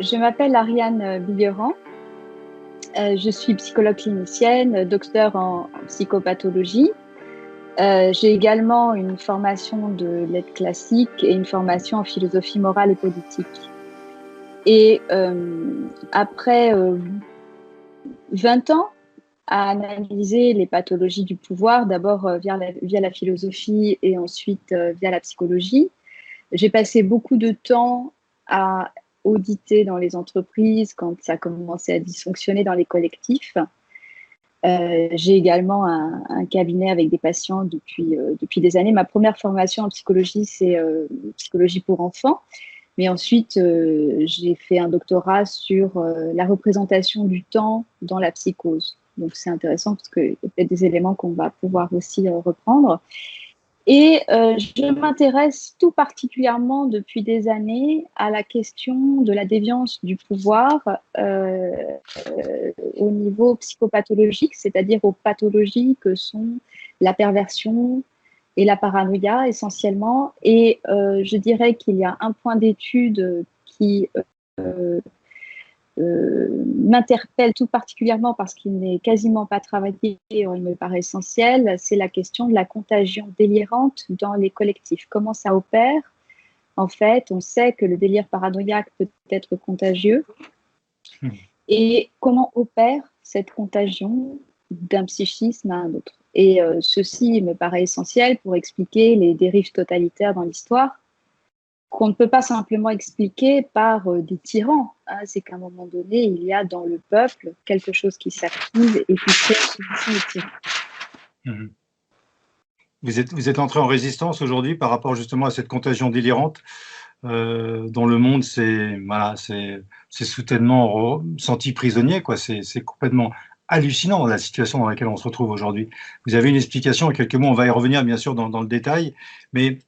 Je m'appelle Ariane Billeran. Je suis psychologue clinicienne, docteur en psychopathologie. J'ai également une formation de lettres classiques et une formation en philosophie morale et politique. Et après 20 ans à analyser les pathologies du pouvoir, d'abord via la philosophie et ensuite via la psychologie, j'ai passé beaucoup de temps à auditer dans les entreprises quand ça a commencé à dysfonctionner dans les collectifs. J'ai également un cabinet avec des patients depuis des années. Ma première formation en psychologie, c'est psychologie pour enfants. Mais ensuite, j'ai fait un doctorat sur la représentation du temps dans la psychose. Donc, c'est intéressant parce qu'il y a peut-être des éléments qu'on va pouvoir aussi reprendre. Et je m'intéresse tout particulièrement depuis des années à la question de la déviance du pouvoir au niveau psychopathologique, c'est-à-dire aux pathologies que sont la perversion et la paranoïa essentiellement. Et je dirais qu'il y a un point d'étude qui m'interpelle tout particulièrement parce qu'il n'est quasiment pas travaillé, il me paraît essentiel, c'est la question de la contagion délirante dans les collectifs. Comment ça opère? En fait, on sait que le délire paranoïaque peut être contagieux. Et comment opère cette contagion d'un psychisme à un autre? Et ceci me paraît essentiel pour expliquer les dérives totalitaires dans l'histoire, qu'on ne peut pas simplement expliquer par des tyrans. Hein. C'est qu'à un moment donné, il y a dans le peuple quelque chose qui s'active et qui crée soumission aux tyrans. Vous êtes entré en résistance aujourd'hui par rapport justement à cette contagion délirante dont le monde s'est soudainement senti prisonnier, quoi. C'est complètement hallucinant la situation dans laquelle on se retrouve aujourd'hui. Vous avez une explication en quelques mots, on va y revenir bien sûr dans le détail, mais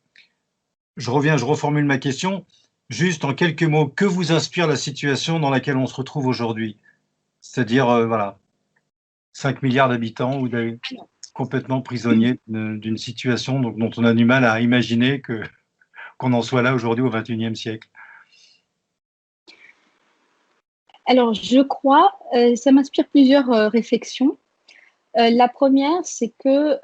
je reformule ma question. Juste en quelques mots, que vous inspire la situation dans laquelle on se retrouve aujourd'hui? C'est-à-dire, voilà, 5 milliards d'habitants ou complètement prisonniers d'une situation dont on a du mal à imaginer qu'on en soit là aujourd'hui au XXIe siècle. Alors, je crois, ça m'inspire plusieurs réflexions. La première, c'est que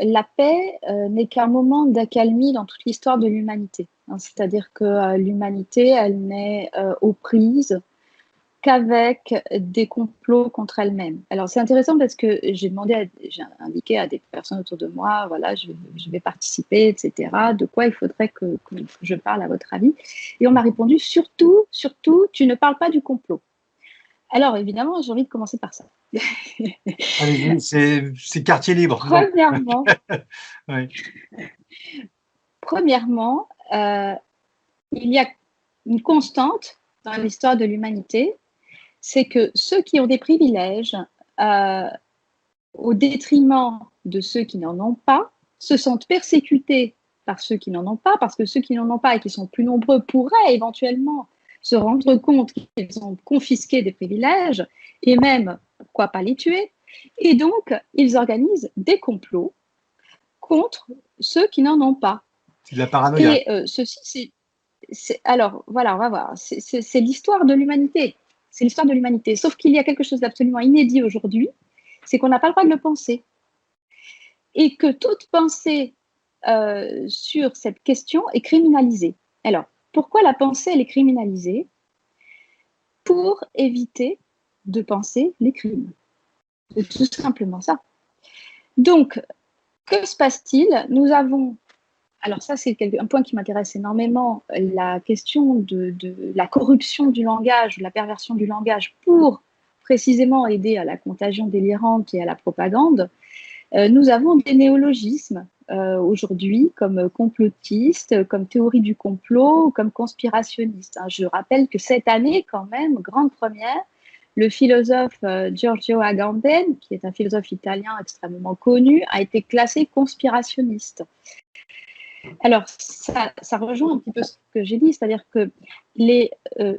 la paix n'est qu'un moment d'accalmie dans toute l'histoire de l'humanité. Hein, c'est-à-dire que l'humanité, elle n'est aux prises qu'avec des complots contre elle-même. Alors, c'est intéressant parce que j'ai indiqué à des personnes autour de moi, voilà, je vais participer, etc. De quoi il faudrait que je parle à votre avis? Et on m'a répondu, surtout, tu ne parles pas du complot. Alors, évidemment, j'ai envie de commencer par ça. Allez-y, c'est quartier libre. Premièrement, oui. Premièrement, il y a une constante dans l'histoire de l'humanité, c'est que ceux qui ont des privilèges, au détriment de ceux qui n'en ont pas, se sentent persécutés par ceux qui n'en ont pas, parce que ceux qui n'en ont pas et qui sont plus nombreux pourraient éventuellement se rendre compte qu'ils ont confisqué des privilèges et même, pourquoi pas les tuer. Et donc, ils organisent des complots contre ceux qui n'en ont pas. C'est de la paranoïa. Et ceci, alors, voilà, on va voir. C'est l'histoire de l'humanité. C'est l'histoire de l'humanité. Sauf qu'il y a quelque chose d'absolument inédit aujourd'hui, c'est qu'on n'a pas le droit de le penser. Et que toute pensée sur cette question est criminalisée. Alors, pourquoi la pensée, elle est criminalisée? Pour éviter de penser les crimes. C'est tout simplement ça. Donc, que se passe-t-il? Nous avons, alors ça c'est un point qui m'intéresse énormément, la question de la corruption du langage, la perversion du langage pour précisément aider à la contagion délirante et à la propagande. Nous avons des néologismes aujourd'hui comme complotiste, comme théorie du complot, comme conspirationniste. Je rappelle que cette année, quand même, grande première, le philosophe Giorgio Agamben, qui est un philosophe italien extrêmement connu, a été classé conspirationniste. Alors, ça rejoint un petit peu ce que j'ai dit, c'est-à-dire que les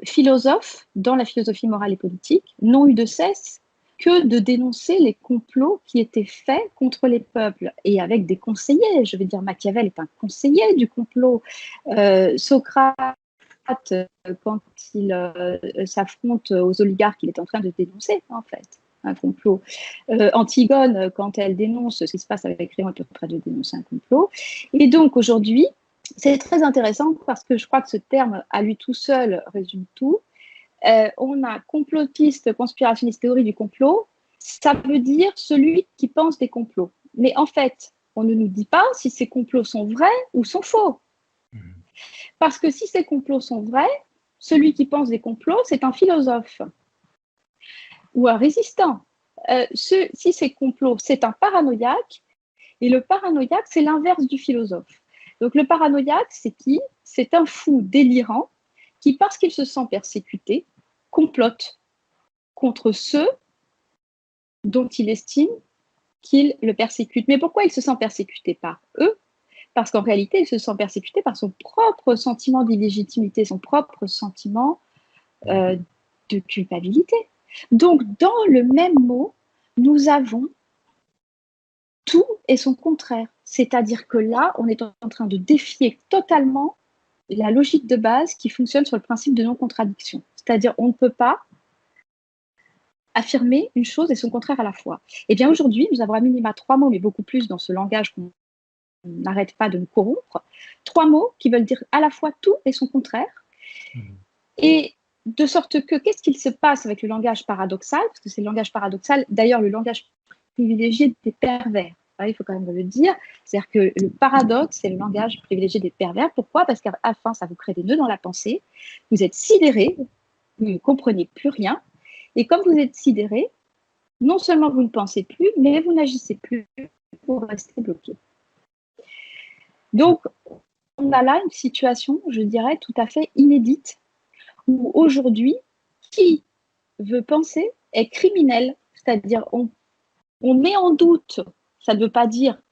philosophes, dans la philosophie morale et politique, n'ont eu de cesse que de dénoncer les complots qui étaient faits contre les peuples, et avec des conseillers. Je veux dire, Machiavel est un conseiller du complot. Socrate quand il s'affronte aux oligarques, il est en train de dénoncer, en fait, un complot. Antigone, quand elle dénonce ce qui se passe avec Créon, elle est en train de dénoncer un complot. Et donc, aujourd'hui, c'est très intéressant parce que je crois que ce terme, à lui tout seul, résume tout. On a complotiste, conspirationniste, théorie du complot. Ça veut dire celui qui pense des complots. Mais en fait, on ne nous dit pas si ces complots sont vrais ou sont faux. Parce que si ces complots sont vrais, celui qui pense des complots, c'est un philosophe ou un résistant. Si ces complots, c'est un paranoïaque, et le paranoïaque, c'est l'inverse du philosophe. Donc le paranoïaque, c'est qui? C'est un fou délirant qui, parce qu'il se sent persécuté, complote contre ceux dont il estime qu'ils le persécutent. Mais pourquoi il se sent persécuté par eux? Parce qu'en réalité, il se sent persécuté par son propre sentiment d'illégitimité, son propre sentiment de culpabilité. Donc, dans le même mot, nous avons tout et son contraire. C'est-à-dire que là, on est en train de défier totalement la logique de base qui fonctionne sur le principe de non-contradiction. C'est-à-dire, on ne peut pas affirmer une chose et son contraire à la fois. Et bien aujourd'hui, nous avons à minima 3 mots, mais beaucoup plus dans ce langage qu'on n'arrête pas de nous corrompre, 3 mots qui veulent dire à la fois tout et son contraire. Et de sorte que, qu'est-ce qu'il se passe avec le langage paradoxal? Parce que c'est le langage paradoxal, d'ailleurs le langage privilégié des pervers. Il faut quand même le dire. C'est-à-dire que le paradoxe, c'est le langage privilégié des pervers. Pourquoi? Parce qu'à la fin, ça vous crée des nœuds dans la pensée. Vous êtes sidéré, vous ne comprenez plus rien. Et comme vous êtes sidéré, non seulement vous ne pensez plus, mais vous n'agissez plus pour rester bloqué. Donc, on a là une situation, je dirais, tout à fait inédite, où aujourd'hui, qui veut penser est criminel. C'est-à-dire, on met en doute, ça ne veut pas dire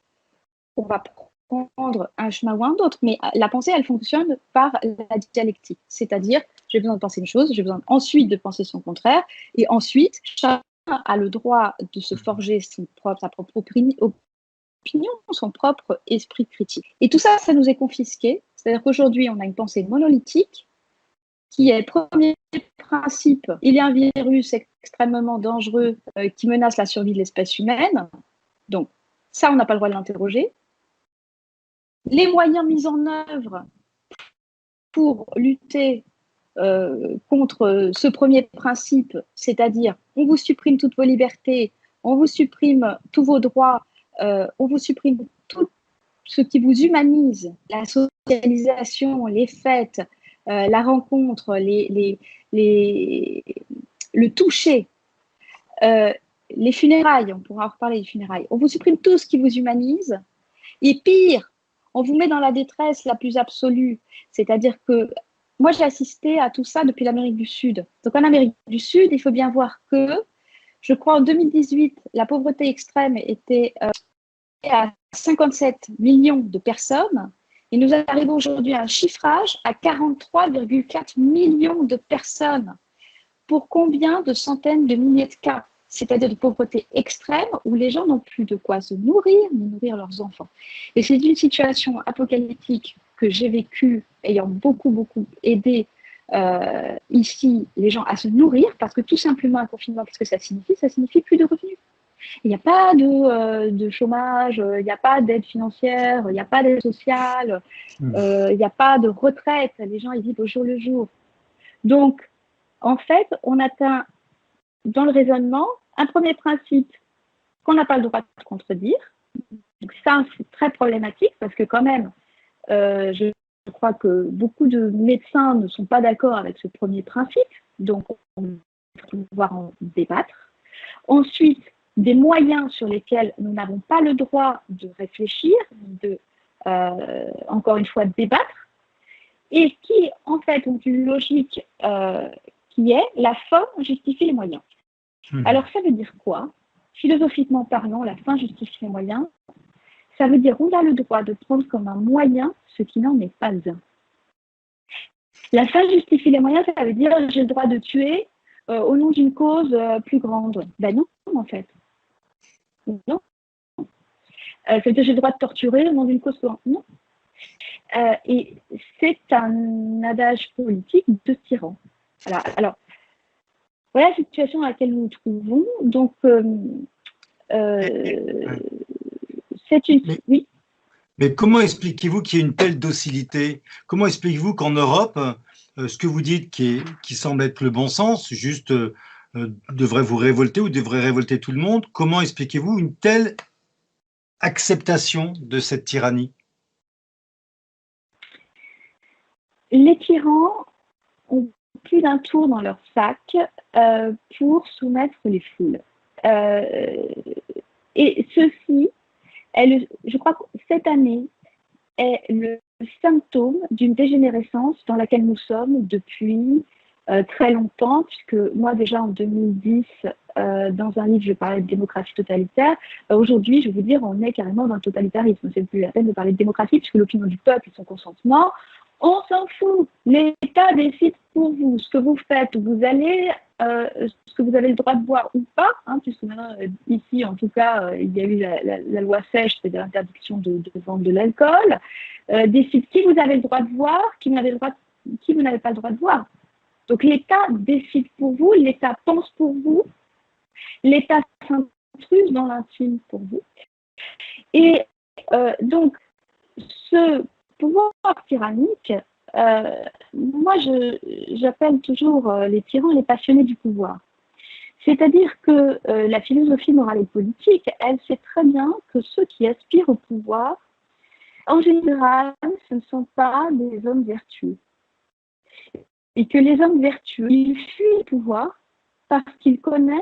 qu'on va prendre un chemin ou un autre, mais la pensée, elle fonctionne par la dialectique. C'est-à-dire, j'ai besoin de penser une chose, j'ai besoin ensuite de penser son contraire, et ensuite, chacun a le droit de se forger sa propre opinion, son propre esprit critique. Et tout ça, ça nous est confisqué. C'est-à-dire qu'aujourd'hui, on a une pensée monolithique qui est, premier principe, il y a un virus extrêmement dangereux qui menace la survie de l'espèce humaine. Donc, ça, on n'a pas le droit de l'interroger. Les moyens mis en œuvre pour lutter contre ce premier principe, c'est-à-dire on vous supprime toutes vos libertés, on vous supprime tous vos droits, on vous supprime tout ce qui vous humanise, la socialisation, les fêtes, la rencontre, le toucher, les funérailles, on pourra en reparler des funérailles. On vous supprime tout ce qui vous humanise, et pire, on vous met dans la détresse la plus absolue. C'est-à-dire que moi, j'ai assisté à tout ça depuis l'Amérique du Sud. Donc en Amérique du Sud, il faut bien voir que, je crois en 2018, la pauvreté extrême était à 57 millions de personnes, et nous arrivons aujourd'hui à un chiffrage à 43,4 millions de personnes. Pour combien de centaines de milliers de cas? C'est-à-dire de pauvreté extrême où les gens n'ont plus de quoi se nourrir ni nourrir leurs enfants. Et c'est une situation apocalyptique que j'ai vécue, ayant beaucoup aidé ici les gens à se nourrir, parce que tout simplement un confinement, qu'est-ce que ça signifie? Ça signifie plus de revenus. Il n'y a pas de chômage, il n'y a pas d'aide financière, il n'y a pas d'aide sociale, il n'y a pas de retraite. Les gens, ils vivent au jour le jour. Donc, en fait, on atteint dans le raisonnement un premier principe qu'on n'a pas le droit de contredire. Donc ça, c'est très problématique parce que quand même, je crois que beaucoup de médecins ne sont pas d'accord avec ce premier principe. Donc, on va pouvoir en débattre. Ensuite, des moyens sur lesquels nous n'avons pas le droit de réfléchir, de, encore une fois, débattre, et qui, en fait, ont une logique qui est la fin justifie les moyens. Alors, ça veut dire quoi? Philosophiquement parlant, la fin justifie les moyens. Ça veut dire qu'on a le droit de prendre comme un moyen ce qui n'en est pas un. La fin justifie les moyens, ça veut dire j'ai le droit de tuer au nom d'une cause plus grande. Ben non, en fait. Non. Ça veut dire j'ai le droit de torturer au nom d'une cause plus grande. Non. Et c'est un adage politique de tyran. Alors, voilà la situation à laquelle nous nous trouvons. Donc, c'est une... Oui. Mais comment expliquez-vous qu'il y ait une telle docilité? Comment expliquez-vous qu'en Europe, ce que vous dites qui semble être le bon sens, juste devrait vous révolter ou devrait révolter tout le monde, comment expliquez-vous une telle acceptation de cette tyrannie? Les tyrans ont plus d'un tour dans leur sac pour soumettre les foules. Et ceci, je crois que cette année est le symptôme d'une dégénérescence dans laquelle nous sommes depuis très longtemps, puisque moi déjà en 2010, dans un livre, je parlais de démocratie totalitaire. Aujourd'hui, je vais vous dire, on est carrément dans le totalitarisme. C'est plus la peine de parler de démocratie, puisque l'opinion du peuple et son consentement, on s'en fout. L'État décide pour vous ce que vous faites, où vous allez, ce que vous avez le droit de boire ou pas, hein, puisque maintenant, ici, en tout cas, il y a eu la loi sèche, c'est-à-dire l'interdiction de vendre de l'alcool, décide qui vous avez le droit de voir, qui vous n'avez pas le droit de voir. Donc l'État décide pour vous, l'État pense pour vous, l'État s'intruse dans l'intime pour vous. Et donc, ce pouvoir tyrannique, moi j'appelle toujours les tyrans les passionnés du pouvoir. C'est-à-dire que la philosophie morale et politique, elle sait très bien que ceux qui aspirent au pouvoir, en général, ce ne sont pas des hommes vertueux. Et que les hommes vertueux, ils fuient le pouvoir parce qu'ils connaissent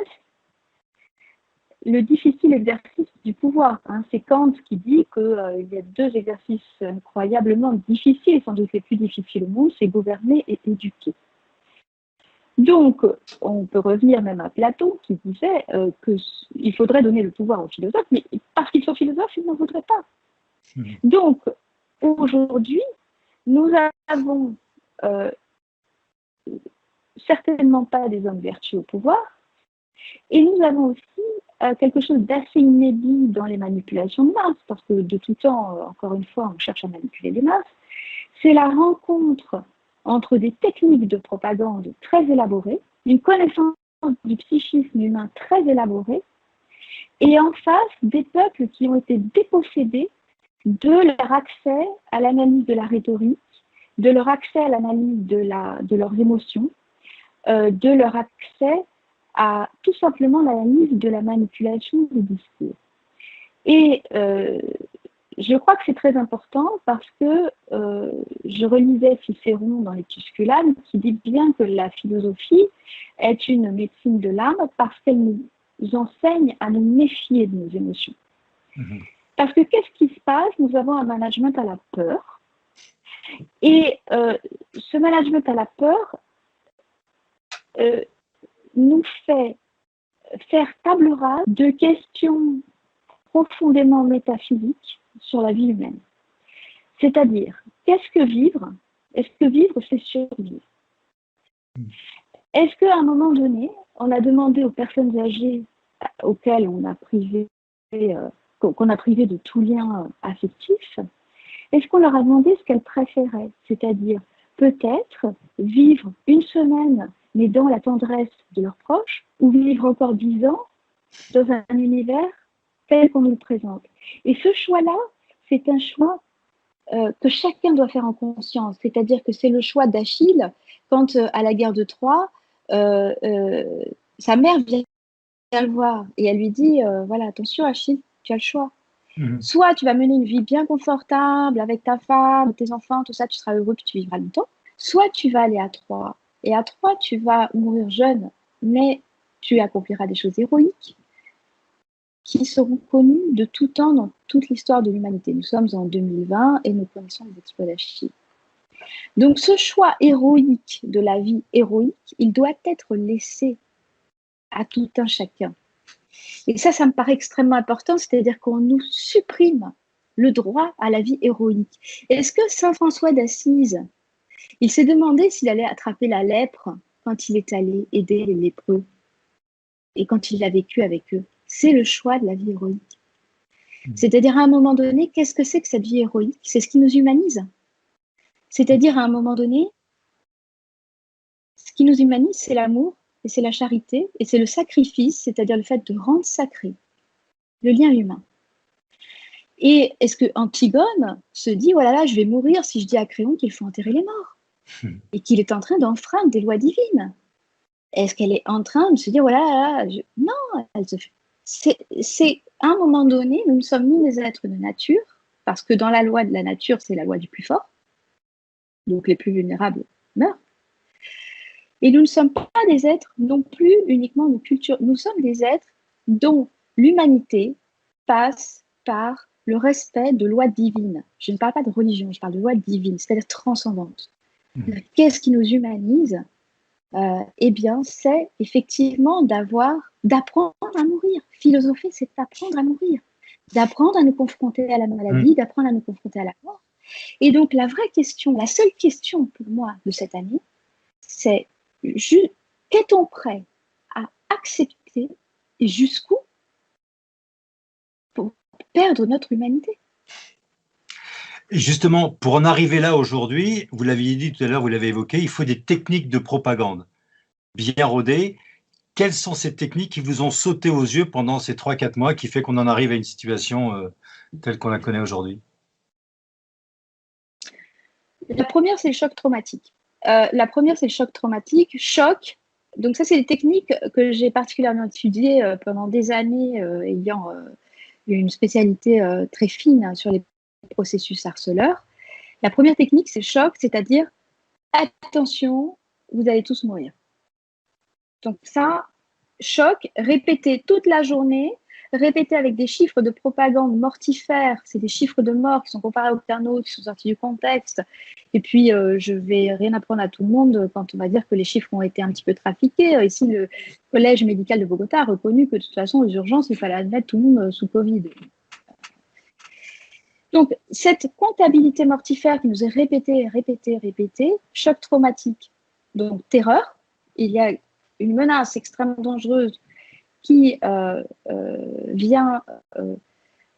le difficile exercice du pouvoir. Hein. C'est Kant qui dit qu'il y a deux exercices incroyablement difficiles, sans doute les plus difficiles au monde, c'est gouverner et éduquer. Donc, on peut revenir même à Platon qui disait qu'il faudrait donner le pouvoir aux philosophes, mais parce qu'ils sont philosophes, ils n'en voudraient pas. Donc, aujourd'hui, nous avons certainement pas des hommes vertueux au pouvoir, et nous avons aussi quelque chose d'assez inédit dans les manipulations de masse, parce que de tout temps, encore une fois, on cherche à manipuler les masses, c'est la rencontre entre des techniques de propagande très élaborées, une connaissance du psychisme humain très élaborée, et en face des peuples qui ont été dépossédés de leur accès à l'analyse de la rhétorique, de leur accès à l'analyse de leurs émotions, de leur accès à tout simplement l'analyse de la manipulation du discours. Et je crois que c'est très important parce que je relisais Cicéron dans les Tusculanes qui dit bien que la philosophie est une médecine de l'âme parce qu'elle nous enseigne à nous méfier de nos émotions. Parce que qu'est-ce qui se passe? Nous avons un management à la peur. Et ce management à la peur nous fait faire table rase de questions profondément métaphysiques sur la vie humaine. C'est-à-dire, qu'est-ce que vivre? Est-ce que vivre, c'est survivre? Est-ce qu'à un moment donné, on a demandé aux personnes âgées auxquelles on a privé, qu'on a privé de tout lien affectif, est-ce qu'on leur a demandé ce qu'elles préféraient? C'est-à-dire, peut-être vivre une semaine, mais dans la tendresse de leurs proches, ou vivre encore 10 ans dans un univers tel qu'on nous le présente. Et ce choix-là, c'est un choix que chacun doit faire en conscience. C'est-à-dire que c'est le choix d'Achille quand, à la guerre de Troie, sa mère vient le voir et elle lui dit voilà, attention Achille, tu as le choix. Soit tu vas mener une vie bien confortable avec ta femme, tes enfants, tout ça, tu seras heureux puis tu vivras longtemps. Soit tu vas aller à Troie. Et à Troie, tu vas mourir jeune, mais tu accompliras des choses héroïques qui seront connues de tout temps dans toute l'histoire de l'humanité. Nous sommes en 2020 et nous connaissons les exploits d'Achille. Donc ce choix héroïque de la vie héroïque, il doit être laissé à tout un chacun. Et ça me paraît extrêmement important, c'est-à-dire qu'on nous supprime le droit à la vie héroïque. Est-ce que Saint François d'Assise, il s'est demandé s'il allait attraper la lèpre quand il est allé aider les lépreux et quand il a vécu avec eux? C'est le choix de la vie héroïque. C'est-à-dire à un moment donné, qu'est-ce que c'est que cette vie héroïque? C'est ce qui nous humanise. C'est-à-dire, à un moment donné, ce qui nous humanise, c'est l'amour, et c'est la charité, et c'est le sacrifice, c'est-à-dire le fait de rendre sacré le lien humain. Et est-ce que Antigone se dit, oh là là, je vais mourir si je dis à Créon qu'il faut enterrer les morts et qu'il est en train d'enfreindre des lois divines? Est-ce qu'elle est en train de se dire, oh là là, non, c'est à un moment donné, nous ne sommes ni des êtres de nature, parce que dans la loi de la nature, c'est la loi du plus fort, donc les plus vulnérables meurent. Et nous ne sommes pas des êtres non plus uniquement de culture, nous sommes des êtres dont l'humanité passe par le respect de lois divines. Je ne parle pas de religion, je parle de lois divines, c'est-à-dire transcendantes. Qu'est-ce qui nous humanise? Eh bien, c'est effectivement d'apprendre à mourir. Philosopher, c'est apprendre à mourir, d'apprendre à nous confronter à la maladie, d'apprendre à nous confronter à la mort. Et donc, la vraie question, la seule question pour moi de cette année, c'est qu'est-on prêt à accepter et jusqu'où pour perdre notre humanité? Et justement, pour en arriver là aujourd'hui, vous l'aviez dit tout à l'heure, vous l'avez évoqué, il faut des techniques de propagande bien rodées. Quelles sont ces techniques qui vous ont sauté aux yeux pendant ces 3-4 mois qui fait qu'on en arrive à une situation telle qu'on la connaît aujourd'hui? La première, c'est le choc traumatique. Choc. Donc ça, c'est des techniques que j'ai particulièrement étudiées pendant des années, ayant une spécialité très fine sur les processus harceleurs. La première technique, c'est choc, c'est-à-dire attention, vous allez tous mourir. Donc ça, choc, répéter toute la journée, répéter avec des chiffres de propagande mortifères, c'est des chiffres de mort qui sont comparés à aucun autre, qui sont sortis du contexte. Et puis, je vais rien apprendre à tout le monde quand on va dire que les chiffres ont été un petit peu trafiqués. Ici, le Collège médical de Bogota a reconnu que de toute façon, aux urgences, il fallait admettre tout le monde sous Covid. Donc, cette comptabilité mortifère qui nous est répétée, choc traumatique, donc terreur, il y a une menace extrêmement dangereuse qui vient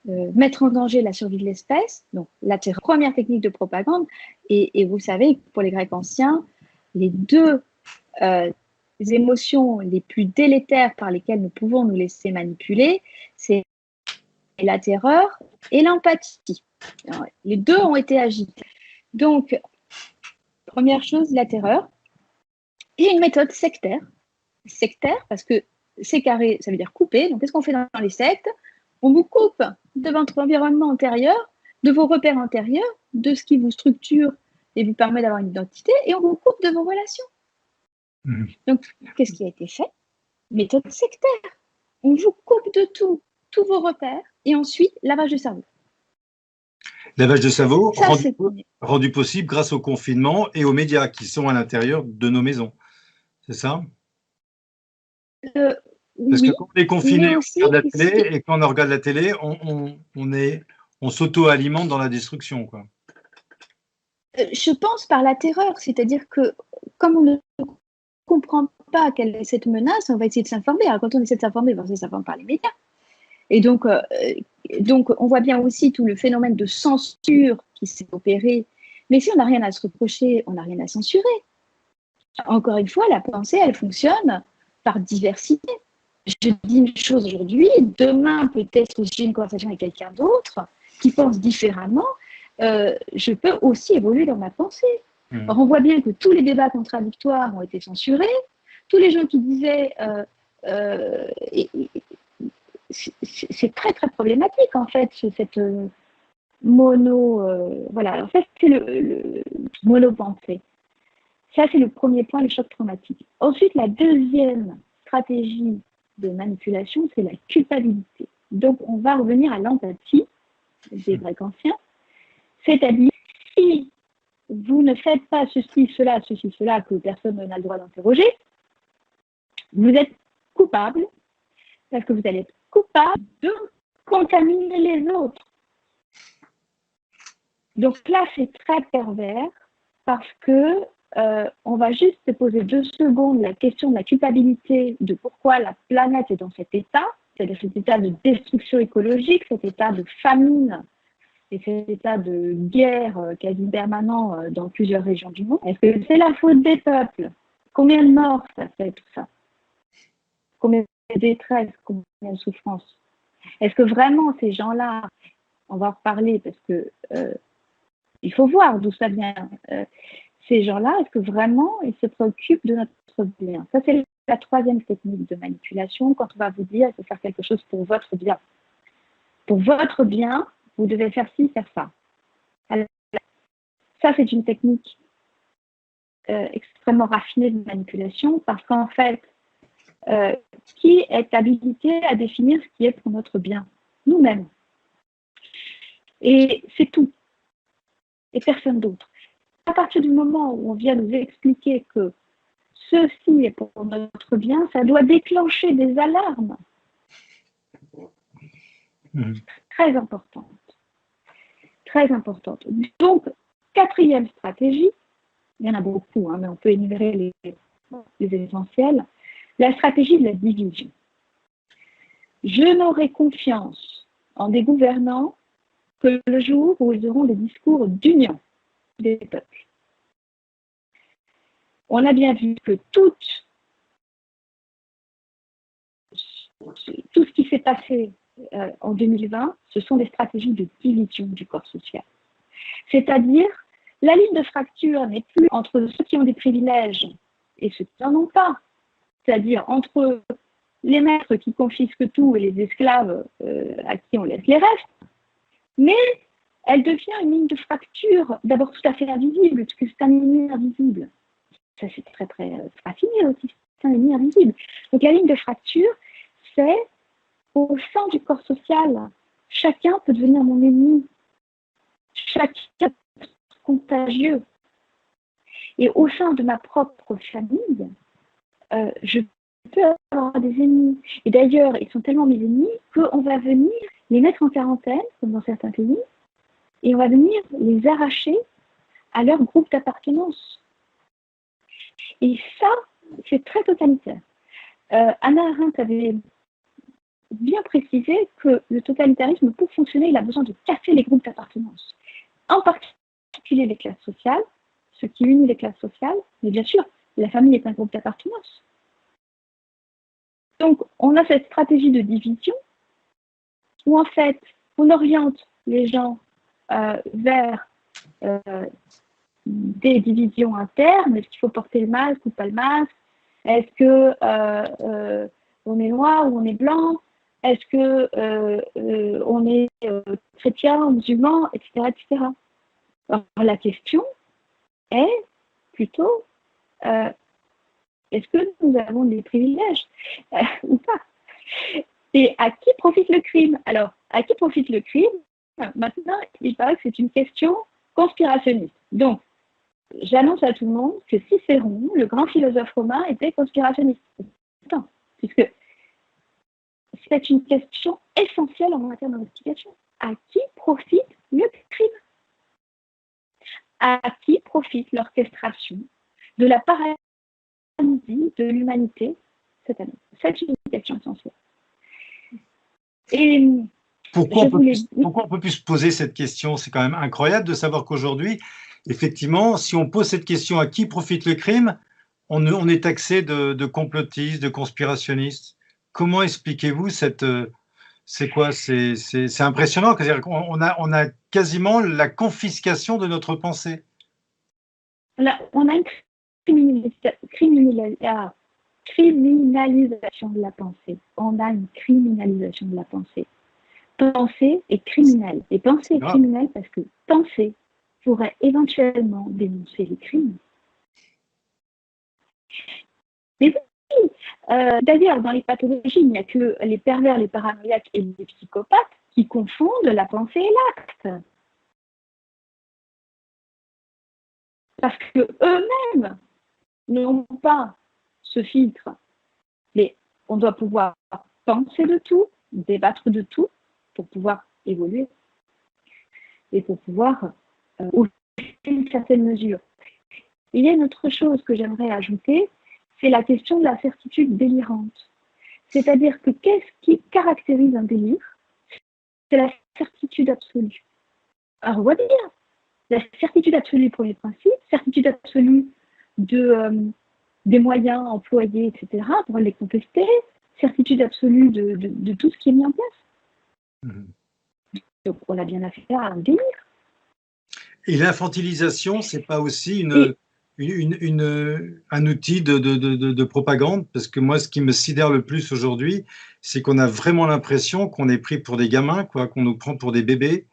mettre en danger la survie de l'espèce, donc la terreur, première technique de propagande, et vous savez que pour les Grecs anciens, les deux émotions les plus délétères par lesquelles nous pouvons nous laisser manipuler, c'est la terreur et l'empathie. Les deux ont été agités. Donc, première chose, la terreur. Et une méthode sectaire. Sectaire, parce que sécaré, ça veut dire couper. Donc, qu'est-ce qu'on fait dans les sectes? On vous coupe de votre environnement antérieur, de vos repères antérieurs, de ce qui vous structure et vous permet d'avoir une identité, et on vous coupe de vos relations. Donc, qu'est-ce qui a été fait? Méthode sectaire. On vous coupe de tout, tous vos repères, et ensuite, lavage de cerveau. Lavage de cerveau rendu possible grâce au confinement et aux médias qui sont à l'intérieur de nos maisons. C'est ça? Parce que quand on est confiné, on regarde la télé, et quand on regarde la télé, on s'auto-alimente dans la destruction, quoi. Je pense par la terreur, c'est-à-dire que comme on ne comprend pas quelle est cette menace, on va essayer de s'informer. Alors quand on essaie de s'informer, on essaie de s'informer par les médias. Et donc, on voit bien aussi tout le phénomène de censure qui s'est opéré. Mais si on n'a rien à se reprocher, on n'a rien à censurer. Encore une fois, la pensée, elle fonctionne par diversité. Je dis une chose aujourd'hui, demain, peut-être j'ai une conversation avec quelqu'un d'autre qui pense différemment. Je peux aussi évoluer dans ma pensée. Or, on voit bien que tous les débats contradictoires ont été censurés. Tous les gens qui disaient... c'est très, très problématique, en fait, cette voilà, en fait, c'est le monopensée. Ça, c'est le premier point, le choc traumatique. Ensuite, la deuxième stratégie de manipulation, c'est la culpabilité. Donc, on va revenir à l'empathie des Grecs anciens, c'est-à-dire, si vous ne faites pas ceci, cela, que personne n'a le droit d'interroger, vous êtes coupable, parce que vous allez être coupable de contaminer les autres. Donc là, c'est très pervers, parce que on va juste se poser 2 secondes la question de la culpabilité, de pourquoi la planète est dans cet état, c'est-à-dire cet état de destruction écologique, cet état de famine et cet état de guerre quasi permanent dans plusieurs régions du monde, est-ce que c'est la faute des peuples? Combien de morts ça fait tout ça? Combien de détresse, combien de souffrances? Est-ce que vraiment ces gens-là, on va en reparler parce que il faut voir d'où ça vient, ces gens-là, est-ce que vraiment ils se préoccupent de notre bien? Ça, c'est la troisième technique de manipulation, quand on va vous dire il faut faire quelque chose pour votre bien. Pour votre bien, vous devez faire ci, faire ça. Alors, ça, c'est une technique extrêmement raffinée de manipulation parce qu'en fait, qui est habilité à définir ce qui est pour notre bien? Nous-mêmes. Et c'est tout. Et personne d'autre. À partir du moment où on vient nous expliquer que ceci est pour notre bien, ça doit déclencher des alarmes très importantes. Très importantes. Donc, quatrième stratégie, il y en a beaucoup, hein, mais on peut énumérer les essentiels, la stratégie de la division. Je n'aurai confiance en des gouvernants que le jour où ils auront des discours d'union des peuples. On a bien vu que tout ce qui s'est passé en 2020, ce sont des stratégies de division du corps social. C'est-à-dire, la ligne de fracture n'est plus entre ceux qui ont des privilèges et ceux qui n'en ont pas. C'est-à-dire entre les maîtres qui confisquent tout et les esclaves à qui on laisse les restes. Mais elle devient une ligne de fracture, d'abord tout à fait invisible, puisque c'est un ennemi invisible. Ça, c'est très, très raffiné aussi, c'est un ennemi invisible. Donc, la ligne de fracture, c'est au sein du corps social, chacun peut devenir mon ennemi. Chacun est contagieux. Et au sein de ma propre famille, je peux avoir des ennemis. Et d'ailleurs, ils sont tellement mes ennemis qu'on va venir les mettre en quarantaine, comme dans certains pays, et on va venir les arracher à leur groupe d'appartenance. Et ça, c'est très totalitaire. Hannah Arendt avait bien précisé que le totalitarisme, pour fonctionner, il a besoin de casser les groupes d'appartenance. En particulier les classes sociales, ce qui unit les classes sociales, mais bien sûr, la famille est un groupe d'appartenance. Donc, on a cette stratégie de division où, en fait, on oriente les gens vers des divisions internes. Est-ce qu'il faut porter le masque ou pas le masque? Est-ce que on est noir ou on est blanc? Est-ce que on est chrétien, musulman, etc., etc. Alors, la question est plutôt est-ce que nous avons des privilèges ou pas? Et à qui profite le crime? Alors, à qui profite le crime? Maintenant, il paraît que c'est une question conspirationniste. Donc, j'annonce à tout le monde que Cicéron, le grand philosophe romain, était conspirationniste. Attends, puisque c'est une question essentielle en matière d'investigation. À qui profite le crime? À qui profite l'orchestration de la paralysie de l'humanité cette année? C'est une question essentielle. Et pourquoi on peut plus se poser cette question? C'est quand même incroyable de savoir qu'aujourd'hui, effectivement, si on pose cette question à qui profite le crime, on est taxé de complotiste, de conspirationniste. Comment expliquez-vous cette... C'est quoi? C'est impressionnant. C'est-à-dire qu'on a quasiment la confiscation de notre pensée. On a une criminalisation de la pensée. On a une criminalisation de la pensée. Penser est criminel. Et penser est criminel parce que penser pourrait éventuellement dénoncer les crimes. Mais oui, d'ailleurs, dans les pathologies, il n'y a que les pervers, les paranoïaques et les psychopathes qui confondent la pensée et l'acte. Parce qu'eux-mêmes n'ont pas ce filtre. Mais on doit pouvoir penser de tout, débattre de tout, pour pouvoir évoluer et pour pouvoir aussi une certaine mesure. Il y a une autre chose que j'aimerais ajouter, c'est la question de la certitude délirante. C'est-à-dire que qu'est-ce qui caractérise un délire? C'est la certitude absolue. Alors, on voit bien la certitude absolue du premier principe, certitude absolue des moyens employés, etc., pour les contester, certitude absolue de tout ce qui est mis en place. Donc, on a bien affaire à un délire. Et l'infantilisation, c'est pas aussi un outil de propagande? Parce que moi, ce qui me sidère le plus aujourd'hui, c'est qu'on a vraiment l'impression qu'on est pris pour des gamins, quoi, qu'on nous prend pour des bébés.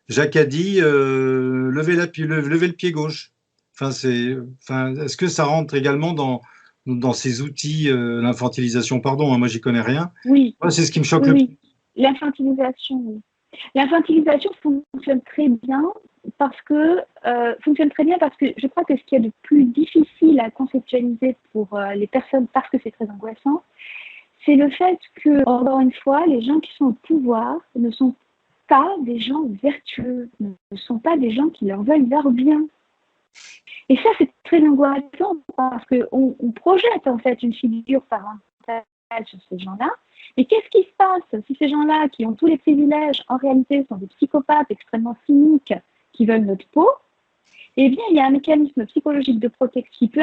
Jacques a dit levez le pied gauche. Est-ce que ça rentre également dans ces outils, l'infantilisation? Pardon, hein, moi, j'y connais rien. Oui. Moi, c'est ce qui me choque Oui, le plus. oui. L'infantilisation, oui. L'infantilisation fonctionne très bien parce que je crois que ce qui est le plus difficile à conceptualiser pour les personnes, parce que c'est très angoissant, c'est le fait que, encore une fois, les gens qui sont au pouvoir ne sont pas des gens vertueux, ne sont pas des gens qui leur veulent leur bien. Et ça, c'est très angoissant parce qu'on projette en fait une figure parentale sur ces gens-là. Mais qu'est-ce qui se passe si ces gens-là, qui ont tous les privilèges, en réalité sont des psychopathes extrêmement cyniques qui veulent notre peau? Eh bien, il y a un mécanisme psychologique de protection qui peut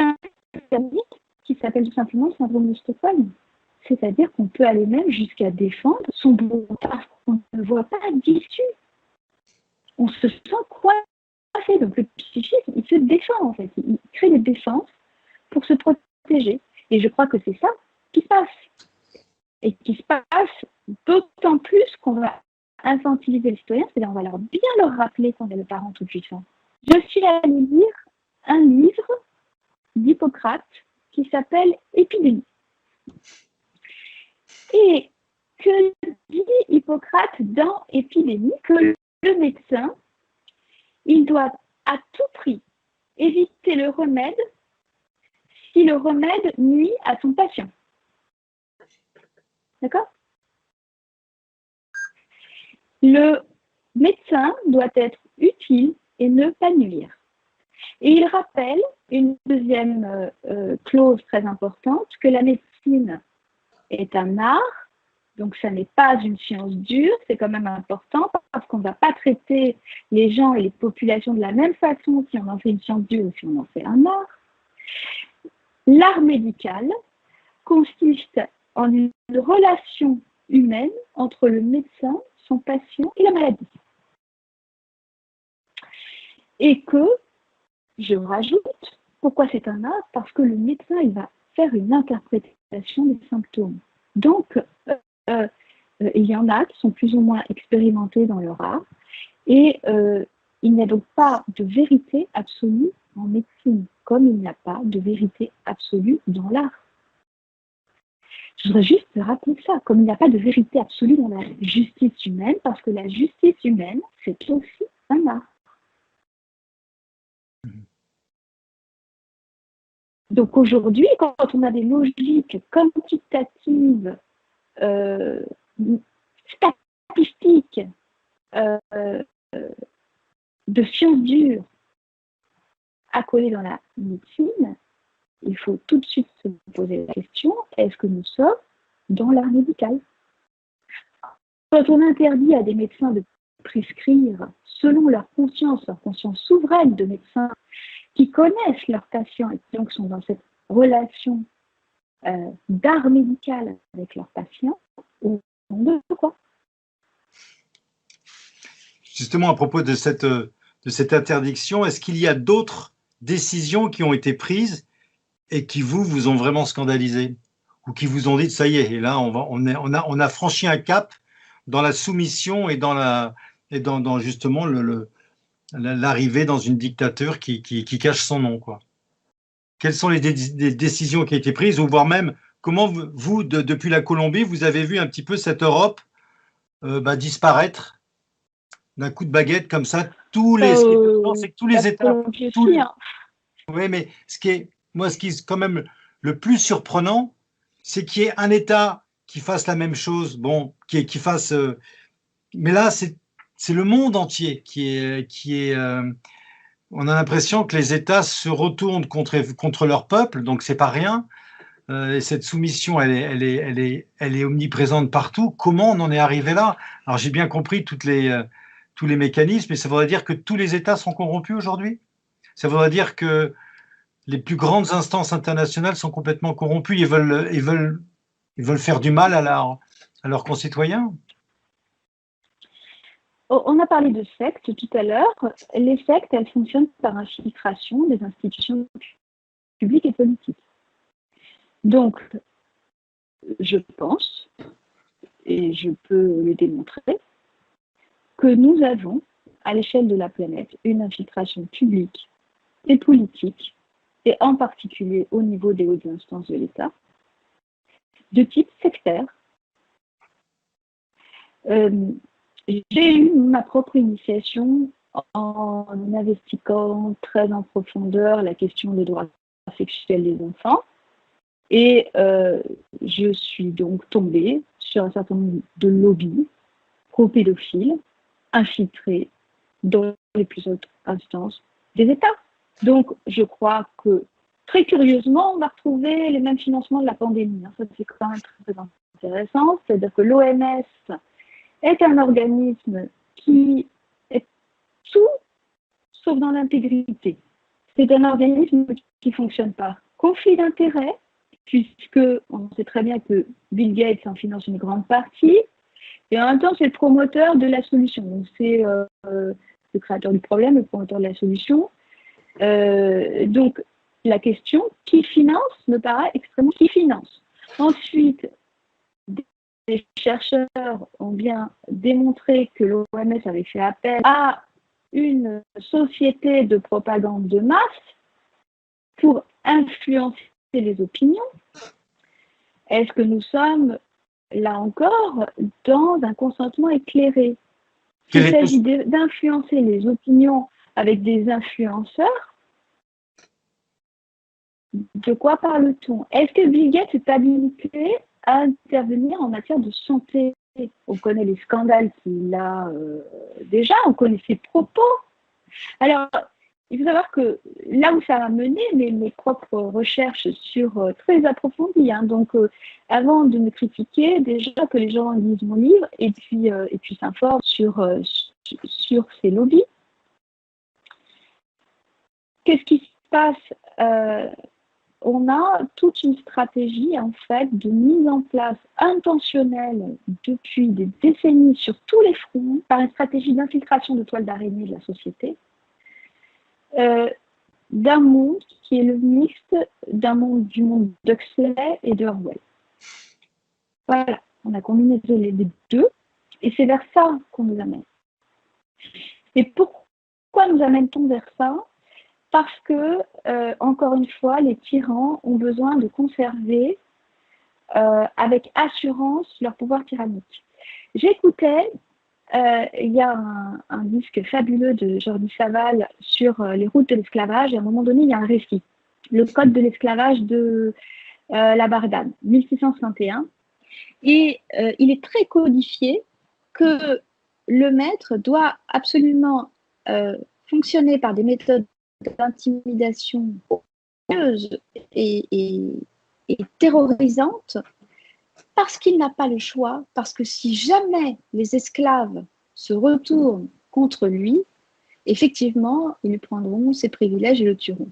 intervenir, qui s'appelle tout simplement le syndrome de Stockholm. C'est-à-dire qu'on peut aller même jusqu'à défendre son bon parce qu'on ne voit pas d'issue. On se sent coincé. Donc le psychisme, il se défend en fait. Il crée des défenses pour se protéger. Et je crois que c'est ça qui se passe. Et qui se passe d'autant plus qu'on va infantiliser les citoyens, c'est-à-dire on va bien leur rappeler qu'on est le parent tout puissant. Je suis allée lire un livre d'Hippocrate qui s'appelle Épidémie. Et que dit Hippocrate dans Épidémie? Que le médecin, il doit à tout prix éviter le remède si le remède nuit à son patient. D'accord? Le médecin doit être utile et ne pas nuire. Et il rappelle une deuxième clause très importante, que la médecine est un art, donc ça n'est pas une science dure, c'est quand même important parce qu'on ne va pas traiter les gens et les populations de la même façon si on en fait une science dure ou si on en fait un art. L'art médical consiste en une relation humaine entre le médecin, son patient et la maladie. Et que, je rajoute, pourquoi c'est un art? Parce que le médecin, il va faire une interprétation des symptômes. Donc, il y en a qui sont plus ou moins expérimentés dans leur art, et il n'y a donc pas de vérité absolue en médecine, comme il n'y a pas de vérité absolue dans l'art. Je voudrais juste rappeler ça, comme il n'y a pas de vérité absolue dans la justice humaine, parce que la justice humaine, c'est aussi un art. Donc aujourd'hui, quand on a des logiques quantitatives, statistiques, de sciences dures accolées dans la médecine, il faut tout de suite se poser la question, est-ce que nous sommes dans l'art médical? Quand on interdit à des médecins de prescrire selon leur conscience souveraine de médecins qui connaissent leurs patients et qui donc sont dans cette relation d'art médical avec leurs patients, on de quoi? Justement, à propos de cette interdiction, est-ce qu'il y a d'autres décisions qui ont été prises et qui vous ont vraiment scandalisé? Ou qui vous ont dit, ça y est, et là, on a franchi un cap dans la soumission et dans justement l'arrivée dans une dictature qui cache son nom, quoi. Quelles sont les décisions qui ont été prises, ou voire même, comment vous, depuis la Colombie, vous avez vu un petit peu cette Europe disparaître d'un coup de baguette comme ça, c'est que tous les États, oui, mais ce qui est quand même le plus surprenant, c'est qu'il y ait un État qui fasse la même chose, bon, qui fasse, mais là, c'est le monde entier on a l'impression que les États se retournent contre leur peuple, donc c'est pas rien. Et cette soumission, elle est omniprésente partout. Comment on en est arrivé là? Alors j'ai bien compris tous les mécanismes, et ça voudrait dire que tous les États sont corrompus aujourd'hui? Ça voudrait dire que les plus grandes instances internationales sont complètement corrompues et veulent faire du mal à leurs concitoyens? On a parlé de sectes tout à l'heure. Les sectes, elles fonctionnent par infiltration des institutions publiques et politiques. Donc, je pense, et je peux le démontrer, que nous avons, à l'échelle de la planète, une infiltration publique et politique, et en particulier au niveau des hautes instances de l'État, de type sectaire. J'ai eu ma propre initiation en investiguant très en profondeur la question des droits sexuels des enfants. Et je suis donc tombée sur un certain nombre de lobbies pro-pédophiles infiltrés dans les plus hautes instances des États. Donc, je crois que, très curieusement, on va retrouver les mêmes financements de la pandémie. Ça, c'est quand même très, très intéressant. C'est-à-dire que l'OMS est un organisme qui est tout sauf dans l'intégrité. C'est un organisme qui fonctionne par conflit d'intérêts, puisque on sait très bien que Bill Gates en finance une grande partie, et en même temps, c'est le promoteur de la solution. Donc, c'est le créateur du problème, le promoteur de la solution. Donc, la question, qui finance, me paraît extrêmement... Qui finance? Ensuite, des chercheurs ont bien démontré que l'OMS avait fait appel à une société de propagande de masse pour influencer les opinions. Est-ce que nous sommes, là encore, dans un consentement éclairé? Il s'agit d'influencer les opinions avec des influenceurs. De quoi parle-t-on? Est-ce que Bill Gates est habilité à intervenir en matière de santé? On connaît les scandales qu'il a déjà, on connaît ses propos. Alors, il faut savoir que là où ça a mené, mes propres recherches sur très approfondies, hein, donc avant de me critiquer, déjà que les gens lisent mon livre et puis s'informent sur ces lobbies. Qu'est-ce qui se passe? On a toute une stratégie en fait de mise en place intentionnelle depuis des décennies sur tous les fronts par une stratégie d'infiltration de toile d'araignée de la société, d'un monde qui est le mixte du monde d'Huxley et de Orwell. Voilà, on a combiné les deux et c'est vers ça qu'on nous amène. Et pourquoi nous amène-t-on vers ça? Parce que, encore une fois, les tyrans ont besoin de conserver avec assurance leur pouvoir tyrannique. J'écoutais, il y a un disque fabuleux de Jordi Savall sur les routes de l'esclavage, et à un moment donné, il y a un récit, le code de l'esclavage de la Bardane, 1661, et il est très codifié que le maître doit absolument fonctionner par des méthodes d'intimidation et terrorisante parce qu'il n'a pas le choix, parce que si jamais les esclaves se retournent contre lui, effectivement, ils lui prendront ses privilèges et le tueront.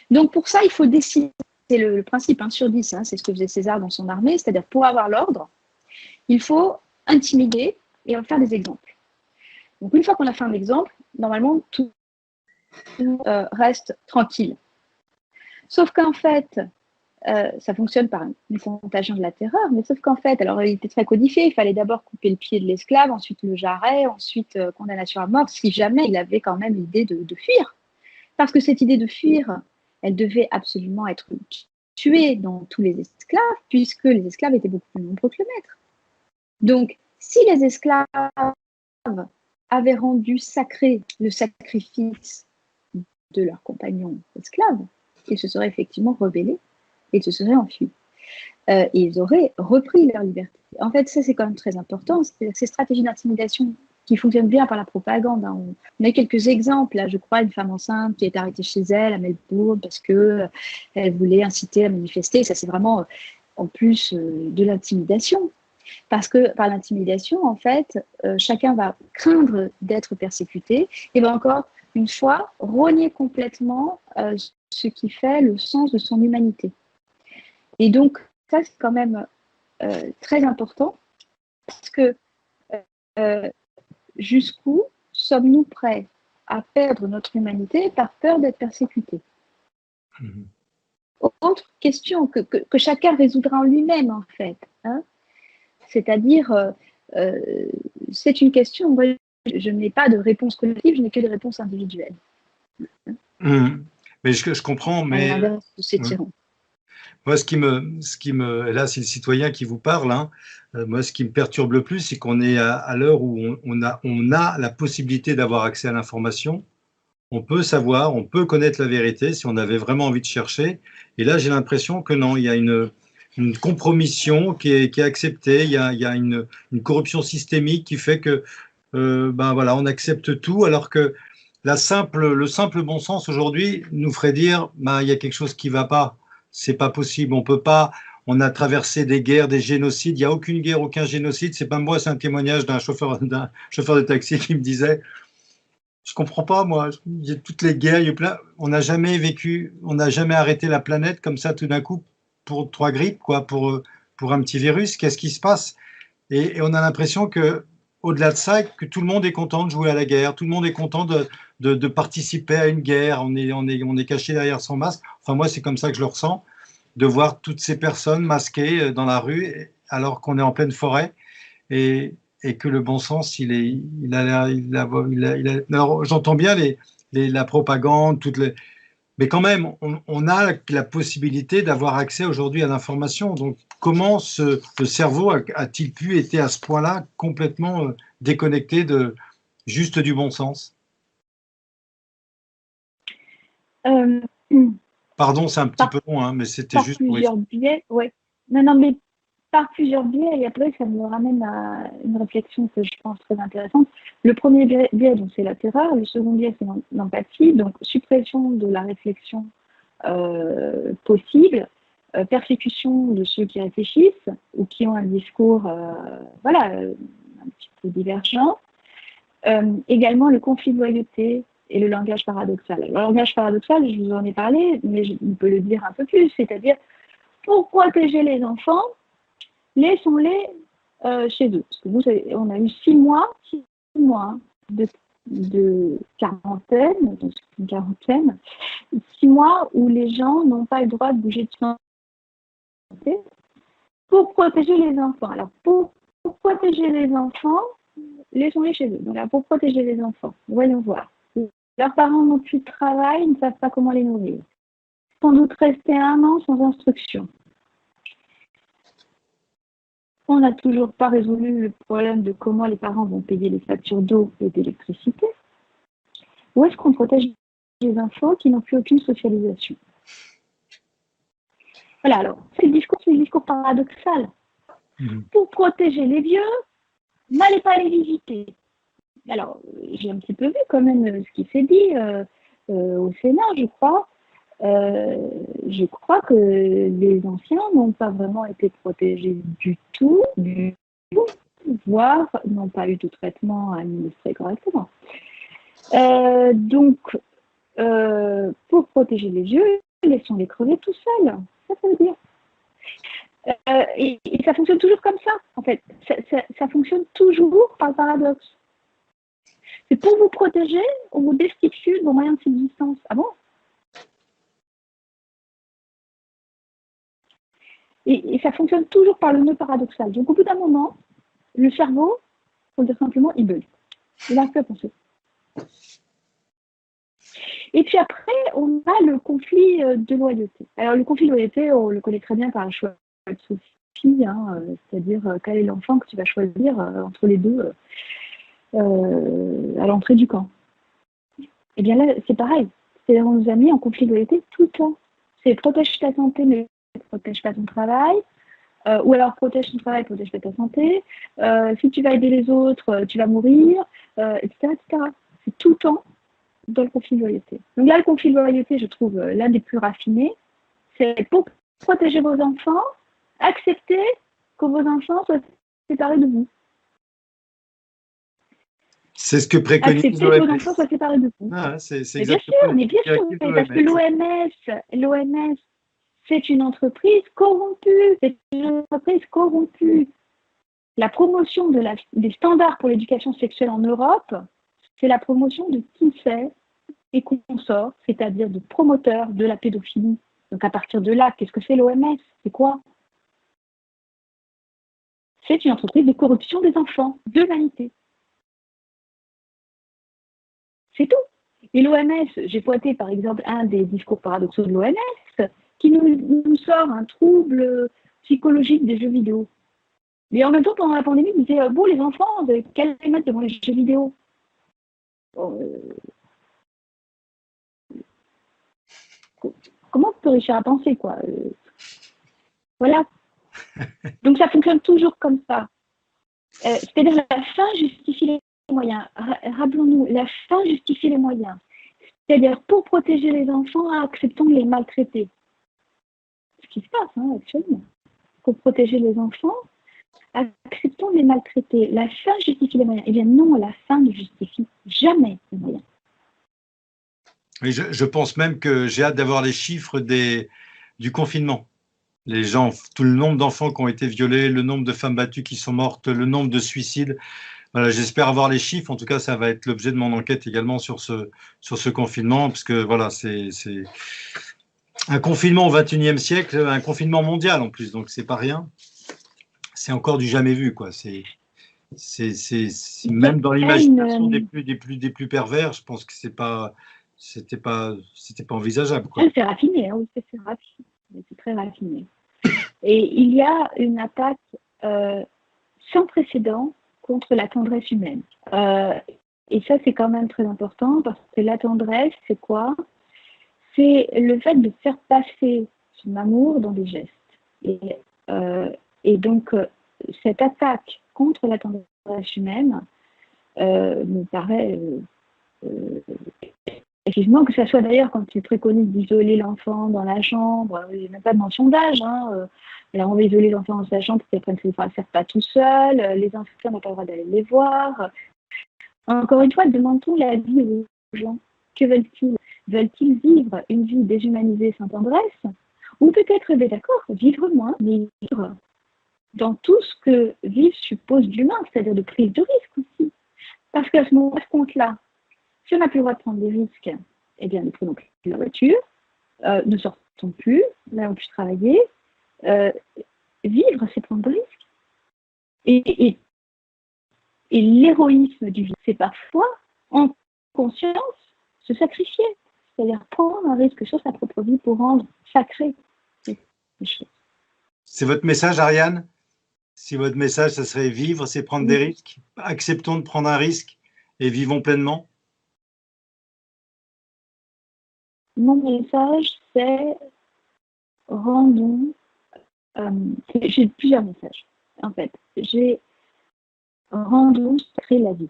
Donc pour ça, il faut décider, c'est le principe 1 sur 10, hein, c'est ce que faisait César dans son armée, c'est-à-dire pour avoir l'ordre, il faut intimider et en faire des exemples. Donc une fois qu'on a fait un exemple, normalement, tout reste tranquille. Sauf qu'en fait, ça fonctionne par une contagion de la terreur, mais sauf qu'en fait, alors il était très codifié, il fallait d'abord couper le pied de l'esclave, ensuite le jarret, ensuite condamnation à mort, si jamais il avait quand même l'idée de fuir. Parce que cette idée de fuir, elle devait absolument être tuée dans tous les esclaves, puisque les esclaves étaient beaucoup plus nombreux que le maître. Donc, si les esclaves avaient rendu sacré le sacrifice de leurs compagnons esclaves, ils se seraient effectivement rebellés et se seraient enfuis. Et ils auraient repris leur liberté. En fait, ça, c'est quand même très important. C'est ces stratégies d'intimidation qui fonctionnent bien par la propagande. Hein. On a quelques exemples. Là, je crois, une femme enceinte qui est arrêtée chez elle à Melbourne parce qu'elle voulait inciter à manifester. Ça, c'est vraiment, en plus, de l'intimidation. Parce que par l'intimidation, en fait, chacun va craindre d'être persécuté et va encore une fois renier complètement ce qui fait le sens de son humanité. Et donc, ça, c'est quand même très important parce que jusqu'où sommes-nous prêts à perdre notre humanité par peur d'être persécutés? Autre question que chacun résoudra en lui-même, en fait. Hein. C'est-à-dire, c'est une question, moi, je n'ai pas de réponse collective, je n'ai que des réponses individuelles. Mais je comprends, mais... À l'inverse de ces tyrans. Moi, là, c'est le citoyen qui vous parle. Hein. Moi, ce qui me perturbe le plus, c'est qu'on est à l'heure où on a la possibilité d'avoir accès à l'information. On peut savoir, on peut connaître la vérité si on avait vraiment envie de chercher. Et là, j'ai l'impression que non, il y a une compromission qui est acceptée. Il y a une corruption systémique qui fait que, ben voilà, on accepte tout, alors que le simple bon sens aujourd'hui nous ferait dire, ben, il y a quelque chose qui ne va pas. C'est pas possible. On peut pas. On a traversé des guerres, des génocides. Il n'y a aucune guerre, aucun génocide. C'est pas moi, c'est un témoignage d'un chauffeur de taxi qui me disait, je comprends pas, moi. Il y a toutes les guerres, il y a plein. On n'a jamais vécu, on n'a jamais arrêté la planète comme ça tout d'un coup pour 3 grippes, quoi, pour un petit virus. Qu'est-ce qui se passe? Et on a l'impression que, au-delà de ça, que tout le monde est content de jouer à la guerre. Tout le monde est content de participer à une guerre. On est caché derrière son masque. Enfin, moi, c'est comme ça que je le ressens, de voir toutes ces personnes masquées dans la rue alors qu'on est en pleine forêt et que le bon sens, alors, j'entends bien la propagande, mais quand même, on a la possibilité d'avoir accès aujourd'hui à l'information. Donc, comment le cerveau a-t-il pu être à ce point-là complètement déconnecté juste du bon sens? Pardon, c'est un petit peu long, hein, mais c'était juste pour... Plusieurs biais, ouais. Non, mais par plusieurs biais, et après, ça me ramène à une réflexion que je pense très intéressante. Le premier biais, donc, c'est la terreur. Le second biais, c'est l'empathie. Donc, suppression de la réflexion possible, persécution de ceux qui réfléchissent ou qui ont un discours, voilà, un petit peu divergent. Également, le conflit de loyauté et le langage paradoxal. Le langage paradoxal, je vous en ai parlé, mais je peux le dire un peu plus, c'est-à-dire, pour protéger les enfants, laissons-les chez eux. Parce que nous, on a eu 6 mois de quarantaine, donc une quarantaine, 6 mois où les gens n'ont pas le droit de bouger de santé pour protéger les enfants. Alors, pour protéger les enfants, laissons-les chez eux. Donc là, pour protéger les enfants, voyons voir. Leurs parents n'ont plus de travail, ils ne savent pas comment les nourrir. Sans doute rester 1 an sans instruction. On n'a toujours pas résolu le problème de comment les parents vont payer les factures d'eau et d'électricité. Où est-ce qu'on protège les enfants qui n'ont plus aucune socialisation? Voilà, alors, c'est le discours paradoxal. Pour protéger les vieux, n'allez pas les visiter. Alors, j'ai un petit peu vu quand même ce qui s'est dit au Sénat, je crois. Je crois que les anciens n'ont pas vraiment été protégés du tout, voire n'ont pas eu de traitement administré correctement. Donc, pour protéger les vieux, laissons-les crever tout seuls. Ça veut dire. Et ça fonctionne toujours comme ça, en fait. Ça fonctionne toujours par paradoxe. C'est pour vous protéger, on vous destitue de vos moyens de subsistance. Ah bon? Et ça fonctionne toujours par le nœud paradoxal. Donc, au bout d'un moment, le cerveau, pour le dire simplement, il bug. Il n'arrive plus à penser. Et puis après, on a le conflit de loyauté. Alors, le conflit de loyauté, on le connaît très bien par le choix de Sophie, hein, c'est-à-dire quel est l'enfant que tu vas choisir entre les deux à l'entrée du camp. Et bien là, c'est pareil. C'est-à-dire on nous a mis en conflit de loyauté tout le temps. C'est protège ta santé, mais protège pas ton travail. Ou alors protège ton travail, protège pas ta santé. Si tu vas aider les autres, tu vas mourir, etc., etc. C'est tout le temps dans le conflit de loyauté. Donc là, le conflit de loyauté, je trouve l'un des plus raffinés. C'est pour protéger vos enfants, accepter que vos enfants soient séparer de vous. C'est ce que préconise Accepter que vos l'OMS. enfants soient séparés de vous. Ah, c'est Mais bien sûr, exactement mais bien sûr, parce que l'OMS, c'est une entreprise corrompue. C'est une entreprise corrompue. La promotion des standards pour l'éducation sexuelle en Europe, c'est la promotion de qui fait et consorts, c'est-à-dire de promoteurs de la pédophilie. Donc à partir de là, qu'est-ce que c'est l'OMS? C'est quoi? C'est une entreprise de corruption des enfants, de l'humanité. C'est tout. Et l'OMS, j'ai pointé par exemple un des discours paradoxaux de l'OMS, qui nous sort un trouble psychologique des jeux vidéo. Mais en même temps, pendant la pandémie, ils disaient bon, les enfants, vous avez qu'à les mettre devant les jeux vidéo. Bon, comment on peut réussir à penser, quoi voilà. Donc ça fonctionne toujours comme ça. C'est-à-dire la fin justifie les moyens. Rappelons-nous, la fin justifie les moyens. C'est-à-dire pour protéger les enfants, acceptons de les maltraiter. Ce qui se passe actuellement. Pour protéger les enfants, acceptons de les maltraiter. La fin justifie les moyens. Eh bien non, la fin ne justifie jamais les moyens. Oui, je pense même que j'ai hâte d'avoir les chiffres du confinement. Les gens, tout le nombre d'enfants qui ont été violés, le nombre de femmes battues qui sont mortes, le nombre de suicides. Voilà, j'espère avoir les chiffres. En tout cas, ça va être l'objet de mon enquête également sur ce confinement, parce que voilà, c'est un confinement au XXIe siècle, un confinement mondial en plus, donc c'est pas rien. C'est encore du jamais vu, quoi. C'est même dans l'imagination des plus pervers, je pense que c'était pas envisageable, quoi. C'est raffiné, oui, c'est raffiné. C'est très raffiné. Et il y a une attaque sans précédent contre la tendresse humaine. Et ça, c'est quand même très important parce que la tendresse, c'est quoi? C'est le fait de faire passer son amour dans des gestes. Et donc, cette attaque contre la tendresse humaine me paraît effectivement, que ce soit d'ailleurs quand tu préconises d'isoler l'enfant dans la chambre, il n'y a même pas de mention d'âge. Alors on va isoler l'enfant dans sa chambre pour qu'il ne se fasse pas tout seul, les enfants n'ont pas le droit d'aller les voir. Encore une fois, demandons la vie aux gens. Que veulent-ils? Veulent-ils vivre une vie déshumanisée sans tendresse? Ou peut-être, d'accord, vivre moins, mais vivre dans tout ce que vivre suppose d'humain, c'est-à-dire de prise de risque aussi. Parce qu'à ce moment, à ce compte-là, si on n'a plus le droit de prendre des risques, eh bien, ne prenons plus la voiture, ne sortons plus, n'allons plus travailler. Vivre, c'est prendre des risques. Et l'héroïsme du vivre, c'est parfois, en conscience, se sacrifier. C'est-à-dire prendre un risque sur sa propre vie pour rendre sacré les choses. C'est votre message, Ariane? Si votre message, ça serait vivre, c'est prendre des risques. Acceptons de prendre un risque et vivons pleinement. Mon message, c'est rendons. J'ai plusieurs messages, en fait. Rendons sacrée la vie.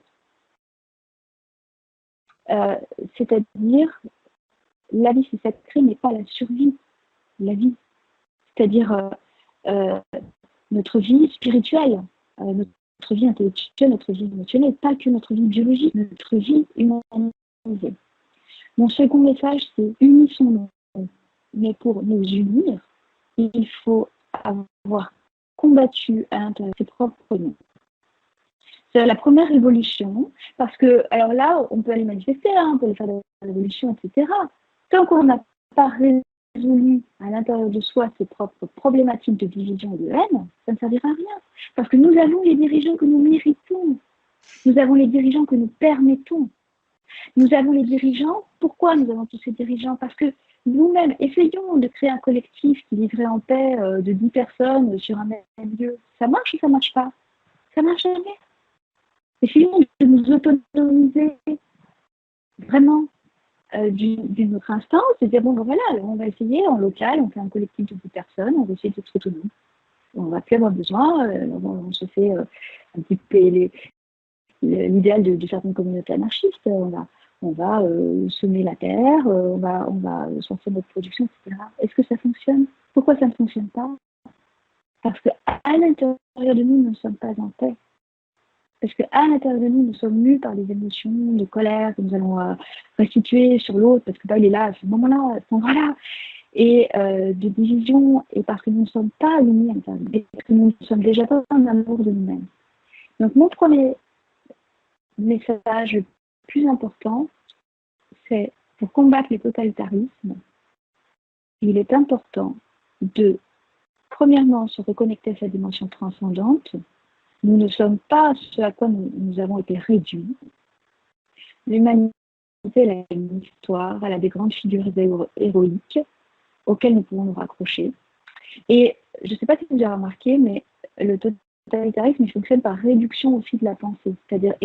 C'est-à-dire, la vie c'est sacré, mais pas la survie. La vie. C'est-à-dire notre vie spirituelle, notre vie intellectuelle, notre vie émotionnelle, pas que notre vie biologique, notre vie humanisée. Mon second message, c'est unissons-nous. Mais pour nous unir, il faut avoir combattu à l'intérieur de ses propres noms. C'est la première révolution, parce que, alors là, on peut aller manifester, on peut aller faire des révolutions, etc. Tant qu'on n'a pas résolu à l'intérieur de soi ses propres problématiques de division et de haine, ça ne servira à rien. Parce que nous avons les dirigeants que nous méritons. Nous avons les dirigeants que nous permettons. Nous avons les dirigeants. Pourquoi nous avons tous ces dirigeants? Parce que nous-mêmes, essayons de créer un collectif qui vivrait en paix de 10 personnes sur un même lieu. Ça marche ou ça ne marche pas? Ça marche jamais. Essayons de nous autonomiser vraiment d'une autre instance et dire bon, ben voilà, on va essayer en local, on fait un collectif de 10 personnes, on va essayer d'être autonome. On va plus avoir besoin, on se fait un petit peu l'idéal de certaines communautés anarchistes, on va semer la terre, on va sortir notre production, etc. Est-ce que ça fonctionne? Pourquoi ça ne fonctionne pas? Parce qu'à l'intérieur de nous, nous ne sommes pas en paix. Parce qu'à l'intérieur de nous, nous sommes mus par les émotions de colère que nous allons restituer sur l'autre, parce que il est là à ce moment-là, à ce moment-là, et de division, et parce que nous ne sommes pas alignés à l'intérieur, et parce que nous ne sommes déjà pas en amour de nous-mêmes. Donc mon premier message le plus important, c'est pour combattre les totalitarismes, il est important de, premièrement, se reconnecter à cette dimension transcendante. Nous ne sommes pas ce à quoi nous avons été réduits. L'humanité, elle a une histoire, elle a des grandes figures héroïques auxquelles nous pouvons nous raccrocher. Et je ne sais pas si vous avez remarqué, mais le totalitarisme il fonctionne par réduction aussi de la pensée. C'est-à-dire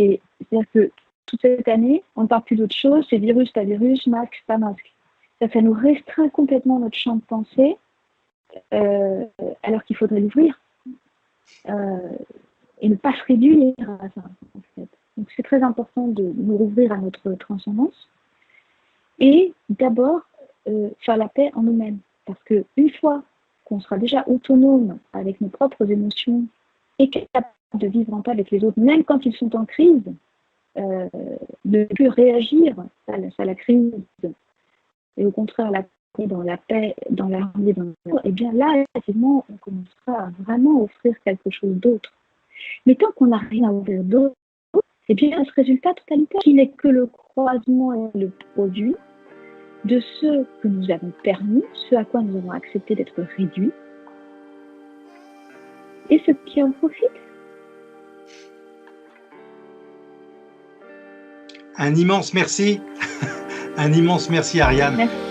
que toute cette année, on ne parle plus d'autre chose, c'est virus, pas virus, masque, pas masque. Ça nous restreint complètement notre champ de pensée, alors qu'il faudrait l'ouvrir. Et ne pas se réduire à ça, en fait. Donc c'est très important de nous rouvrir à notre transcendance et d'abord faire la paix en nous-mêmes. Parce qu'une fois qu'on sera déjà autonome avec nos propres émotions et capable de vivre en paix avec les autres, même quand ils sont en crise, ne plus réagir à la crise et au contraire la paix, dans la paix, dans l'harmonie, et bien là, effectivement, on commencera à vraiment offrir quelque chose d'autre. Mais tant qu'on n'a rien à ouvrir d'autre, c'est bien ce résultat totalitaire qui n'est que le croisement et le produit de ce que nous avons permis, ce à quoi nous avons accepté d'être réduits, et ce qui en profite. Un immense merci. Un immense merci, Ariane. Merci.